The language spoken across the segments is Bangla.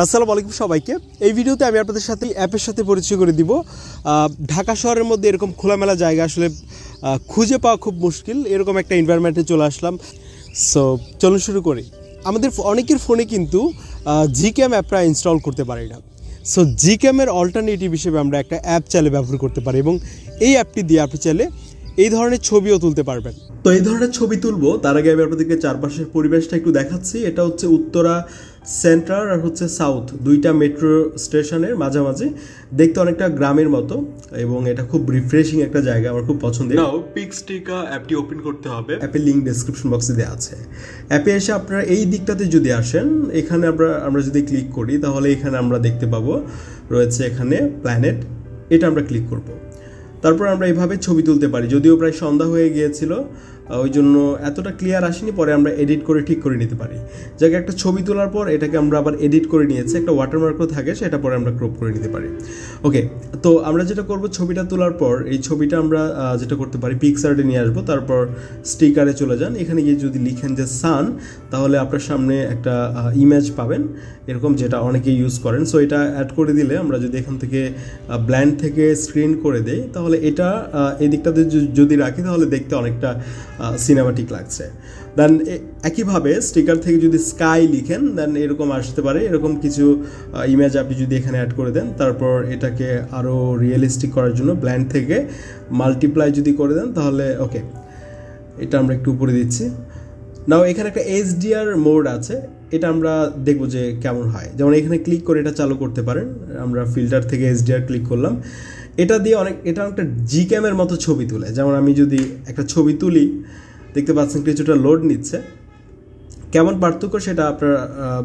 আসসালামু আলাইকুম সবাইকে। এই ভিডিওতে আমি আপনাদের সাথে অ্যাপের সাথে পরিচয় করে দিব। ঢাকা শহরের মধ্যে এরকম খোলামেলা জায়গা আসলে খুঁজে পাওয়া খুব মুশকিল, এরকম একটা এনভায়রনমেন্টে চলে আসলাম। সো চলুন শুরু করি। আমাদের অনেকের ফোনে কিন্তু জিক্যাম অ্যাপটা ইনস্টল করতে পারি না। সো জিক্যামের অল্টারনেটিভ হিসেবে আমরা একটা অ্যাপ চাইলে ব্যবহার করতে পারি এবং এই অ্যাপটি দিয়ে আপনি চাইলে এই ধরনের ছবিও তুলতে পারবেন। তো এই ধরনের ছবি তুলবো তার আগে আমি আপনাদেরকে চারপাশের পরিবেশটা একটু দেখাচ্ছি। এটা হচ্ছে উত্তরা সেন্ট্রাল আর হচ্ছে সাউথ, দুইটা মেট্রো স্টেশনের মাঝামাঝি, দেখতে অনেকটা গ্রামের মতো এবং এটা খুব রিফ্রেশিং একটা জায়গা, আমার খুব পছন্দের। নাও পিক্সটিকা অ্যাপটি ওপেন করতে হবে। অ্যাপের লিঙ্ক ডেসক্রিপশন বক্সে দেওয়া আছে। অ্যাপে এসে আপনারা এই দিকটাতে যদি আসেন, এখানে আমরা যদি ক্লিক করি তাহলে এখানে আমরা দেখতে পাবো রয়েছে এখানে প্ল্যানেট, এটা আমরা ক্লিক করব। তারপর আমরা এইভাবে ছবি তুলতে পারি। যদিও প্রায় সন্ধ্যা হয়ে গিয়েছিল, ওই জন্য এতটা ক্লিয়ার আসেনি, পরে আমরা এডিট করে ঠিক করে নিতে পারি। যাকে একটা ছবি তোলার পর এটাকে আমরা আবার এডিট করে নিয়েছি, একটা ওয়াটারমার্কও থাকে, সেটা পরে আমরা ক্রপ করে নিতে পারি। ওকে, তো আমরা যেটা করব, ছবিটা তোলার পর এই ছবিটা আমরা যেটা করতে পারি, পিকচারে নিয়ে আসবো, তারপর স্টিকারে চলে যান। এখানে গিয়ে যদি লিখেন যে সান, তাহলে আপনার সামনে একটা ইমেজ পাবেন এরকম, যেটা অনেকে ইউজ করেন। সো এটা অ্যাড করে দিলে আমরা যদি এখান থেকে ব্ল্যান্ড থেকে স্ক্রিন করে দেই, তাহলে এটা এই দিকটাতে যদি রাখি তাহলে দেখতে অনেকটা সিনেমাটিক লাগছে। দেন একইভাবে স্টিকার থেকে যদি স্কাই লিখেন, দেন এরকম আসতে পারে। এরকম কিছু ইমেজ আপনি যদি এখানে অ্যাড করে দেন, তারপর এটাকে আরও রিয়েলিস্টিক করার জন্য ব্ল্যান্ড থেকে মাল্টিপ্লাই যদি করে দেন, তাহলে ওকে, এটা আমরা একটু উপরে দিচ্ছি। নাও এখানে একটা HDR মোড আছে, এটা আমরা দেখবো যে কেমন হয়। যেমন এখানে ক্লিক করে এটা চালু করতে পারেন। আমরা ফিল্টার থেকে HDR ক্লিক করলাম, এটা দিয়ে এটা একটা জিক্যামের মতো ছবি তুলে। যেমন আমি যদি একটা ছবি তুলি, দেখতে পাচ্ছেন কিছুটা লোড নিচ্ছে। কেমন পার্থক্য সেটা আপনারা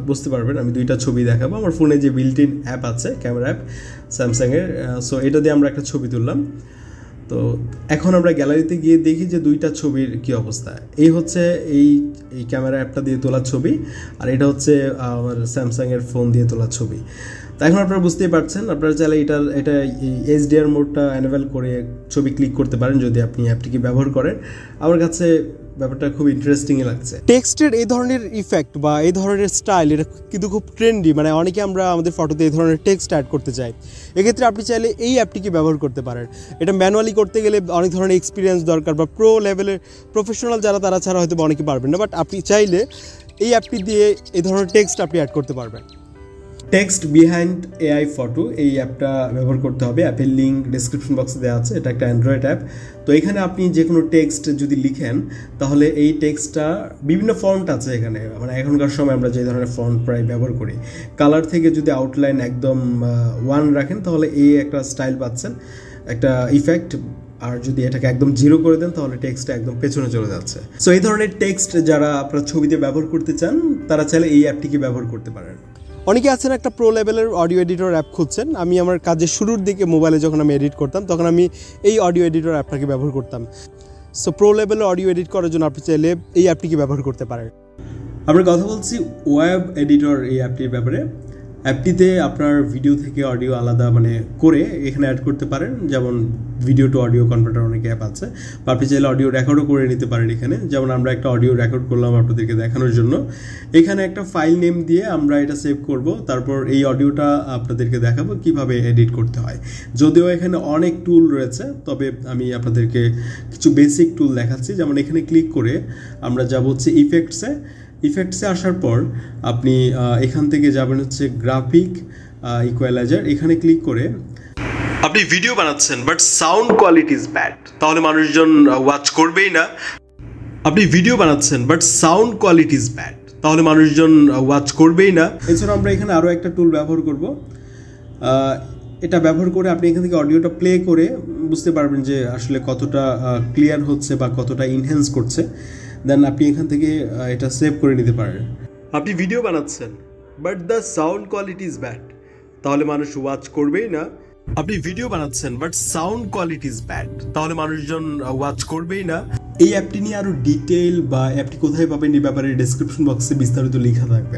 বুঝতে পারবেন। আমি দুইটা ছবি দেখাবো। আমার ফোনে যে বিল্ট ইন অ্যাপ আছে, ক্যামেরা অ্যাপ স্যামসাংয়ের, সো এটা দিয়ে আমরা একটা ছবি তুললাম। তো এখন আমরা গ্যালারিতে গিয়ে দেখি যে দুইটা ছবির কি অবস্থা। এই হচ্ছে এই ক্যামেরা অ্যাপটা দিয়ে তোলা ছবি, আর এটা হচ্ছে আমার স্যামসাংয়ের ফোন দিয়ে তোলা ছবি। তো এখন আপনারা বুঝতেই পারছেন, আপনারা চাইলে এটা HDR মোডটা এনেবল করে ছবি ক্লিক করতে পারেন যদি আপনি অ্যাপটিকে ব্যবহার করেন। আমার কাছে ব্যাপারটা খুব ইন্টারেস্টিংই লাগছে। টেক্সটের এই ধরনের ইফেক্ট বা এই ধরনের স্টাইল, এটা কিন্তু খুব ট্রেন্ডি। মানে অনেকে আমরা আমাদের ফটোতে এই ধরনের টেক্সট অ্যাড করতে চাই। এক্ষেত্রে আপনি চাইলে এই অ্যাপটিকে ব্যবহার করতে পারেন। এটা ম্যানুয়ালি করতে গেলে অনেক ধরনের এক্সপিরিয়েন্স দরকার, বা প্রো লেভেলের প্রফেশনাল যারা, তারা ছাড়া হয়তো অনেকে পারবেন না। বাট আপনি চাইলে এই অ্যাপটি দিয়ে এই ধরনের টেক্সট আপনি অ্যাড করতে পারবেন। টেক্সট বিহাইন্ড AI ফটো, এই অ্যাপটা ব্যবহার করতে হবে। অ্যাপের লিঙ্ক ডেসক্রিপশন বক্সে দেওয়া আছে। এটা একটা অ্যান্ড্রয়েড অ্যাপ। তো এখানে আপনি যে কোনো টেক্সট যদি লিখেন, তাহলে এই টেক্সটটা বিভিন্ন ফন্ট আছে এখানে। মানে এখনকার সময় আমরা যে ধরনের ফন্ট প্রায় ব্যবহার করি, কালার থেকে যদি আউটলাইন একদম 1 রাখেন, তাহলে এই একটা স্টাইল পাচ্ছেন, একটা ইফেক্ট। আর যদি এটাকে একদম 0 করে দেন, তাহলে টেক্সটটা একদম পেছনে চলে যাচ্ছে। সো এই ধরনের টেক্সট যারা আপনার ছবিতে ব্যবহার করতে চান, তারা চাইলে এই অ্যাপটিকে ব্যবহার করতে পারেন। অনেকে আছেন একটা প্রো লেভেলের অডিও এডিটর অ্যাপ খুঁজছেন। আমি আমার কাজের শুরুর দিকে মোবাইলে যখন আমি এডিট করতাম, তখন আমি এই অডিও এডিটর অ্যাপটাকে ব্যবহার করতাম। সো প্রো লেভেলের অডিও এডিট করার জন্য আপনি চাইলে এই অ্যাপটিকে ব্যবহার করতে পারেন। আমরা কথা বলছি ওয়েব এডিটর এই অ্যাপটির ব্যাপারে। অ্যাপটিতে আপনার ভিডিও থেকে অডিও আলাদা করে এখানে অ্যাড করতে পারেন। যেমন ভিডিও টু অডিও কনভার্টার অনেক অ্যাপ আছে, বা আপনি চাইলে অডিও রেকর্ডও করে নিতে পারেন এখানে। যেমন আমরা একটা অডিও রেকর্ড করলাম আপনাদেরকে দেখানোর জন্য। এখানে একটা ফাইল নেম দিয়ে আমরা এটা সেভ করব, তারপর এই অডিওটা আপনাদেরকে দেখাবো কিভাবে এডিট করতে হয়। যদিও এখানে অনেক টুল রয়েছে, তবে আমি আপনাদেরকে কিছু বেসিক টুল দেখাচ্ছি। যেমন এখানে ক্লিক করে আমরা যাব হচ্ছে ইফেক্টসে আসার পর আপনি এখান থেকে যাবেন হচ্ছে গ্রাফিক ইকুয়ালাইজার। এখানে ক্লিক করে আপনি ভিডিও বানাচ্ছেন but sound quality is bad, তাহলে মানুষজন ওয়াচ করবেই না। আপনি ভিডিও বানাচ্ছেন but sound quality is bad, তাহলে মানুষজন ওয়াচ করবেই না। এছাড়া আমরা এখানে আরও একটা টুল ব্যবহার করব। এটা ব্যবহার করে আপনি এখান থেকে অডিওটা প্লে করে বুঝতে পারবেন যে আসলে কতটা ক্লিয়ার হচ্ছে বা কতটা ইনহ্যান্স করছে। দেন আপনি এখান থেকে এটা সেভ করে নিতে পারেন। আপনি ভিডিও বানাচ্ছেন but the sound quality is bad, তাহলে মানুষ ওয়াচ করবেই না। আপনি ভিডিও বানাচ্ছেন but sound quality is bad, তাহলে মানুষজন ওয়াচ করবেই না। এই অ্যাপটি নিয়ে আরও ডিটেইল বা অ্যাপটি কোথায় পাবেন এই ব্যাপারে ডেসক্রিপশন বক্সে বিস্তারিত লেখা থাকবে।